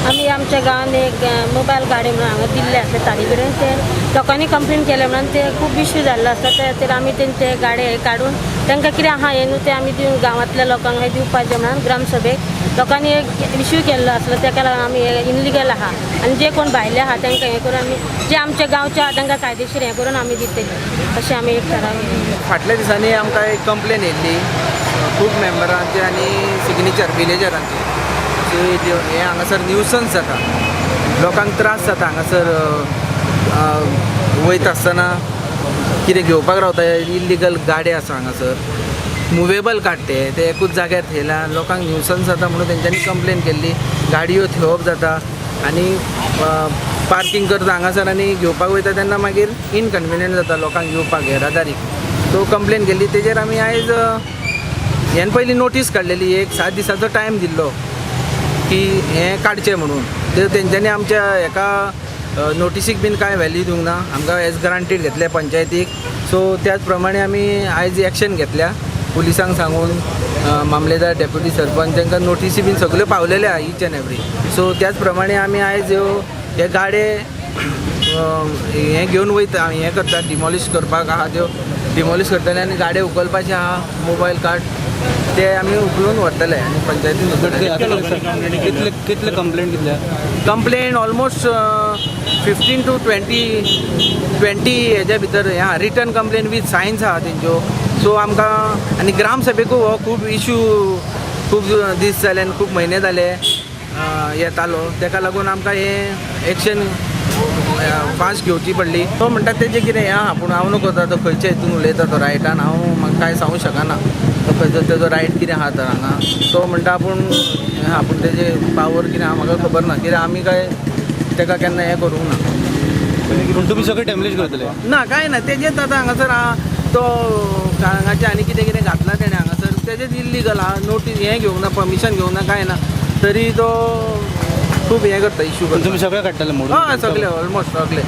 आम्ही आमच्या गावात एक मोबाईल गाडी म्हणून हांगा दिल्ले असले तारी कडेन ते लोकांनी कंप्लेन केले म्हणून ते खूप इश्यू जाल्लो आसता तर आमी तेंचे गाडे काडून तांकां कितें आहा हें न्हू तें आमी दिवन गांवांतल्या लोकांक हें दिवपाचें म्हणून ग्रामसभेक लोकांनी एक इश्यू केल्लो आसलो ताका लागून आमी हे इनलिगल आहा आनी जे कोण भायले आहा तांकां हें करून आमी जे आमच्या गांवचे आहा तांकां कायदेशीर हें करून आमी दितले अशें आमी एक थारावलें. फाटल्या दिसांनी आमकां एक कंप्लेन येयल्ली खूब मेंबरांचे आनी सिग्नेचर विलेजरांचे हे हांगासर न्यूसन्स जाता, लोकांक त्रास जाता हांगासर वयता आसतना कितें घेवपाक रावता इल्लिगल गाडे आसा हांगासर मुवेबल काडटे ते एकूच जाग्यार थेयला लोकांक न्यूसन्स जाता म्हणून तेंच्यांनी कंप्लेन केल्ली. गाडयो थेवप जाता आनी पार्किंग करता हांगासर आनी घेवपाक वयता तेन्ना मागीर इनकन्विनियंट जाता लोकांक येवपाक येरादारीक. तो कंप्लेन केल्ली तेजेर आमी आयज हें पयली नोटीस काडलेली एक 7 दिसाचो टायम दिल्लो की हें काडचें म्हणून. तर तेंच्यांनी आमच्या हेका नोटिसीक बीन कांय व्हॅल्यू दिवंक ना, आमकां एज ग्रांटेड घेतले पंचायतीक. सो त्याच प्रमाणे आमी आयज एक्शन घेतल्या पुलिसांक सांगून मामलेदार डेप्युटी सरपंच तांकां नोटिसी बीन सगल्यो पावलेल्या ईच एंड एवरी. सो त्याच प्रमाणे आमी आयज हे गाडे हें घेवन वयता हें करता डिमॉलिश करपाक आहा त्यो डिमॉलिश करतले आनी गाडे उखलपाचे आहा मोबायल कार्ड ते आमी उखलून व्हरतले आनी पंचायतीन कितले कंप्लेंट कितल्या कंप्लेंट ऑलमोस्ट 15 to 20 हेज्या भितर रिटर्न कंप्लेन वीथ सायन्स आहा तेंच्यो. सो आमकां आनी ग्रामसभेकूय हो खूब इश्यू खूब दीस जाले आनी खूब म्हयने जाले येतालो ताका लागून आमकां हें एक्शन फास्ट घेवची पडली. तो म्हणटा तेजें कितें हें आहा पूण हांव नको तो खंयच्या हितून उलयता तो रायटान हांव म्हाका कांय सांगूंक शकना तो खंयचो तेजो रायट कितें आहा तर हांगा. तो म्हणटा आपूण तेजे पावर कितें आहा म्हाका खबर ना कित्याक आमी काय ताका केन्ना हें करूंक ना. पूण तुमी सगळे डॅमेज करतले ना कांय ना तेजेंच आतां हांगासर तो हांगाचें आनी कितें कितें घातलां तेणें हांगासर तेजेंच इल्लिगल आहा. नोटीस हें घेवंक ना परमिशन घेवंक ना कांय ना तरी तो खूब हें करता इश्यू करता. तुमी सगळे काडटले म्हणून हय सगळे ऑलमोस्ट सगळे.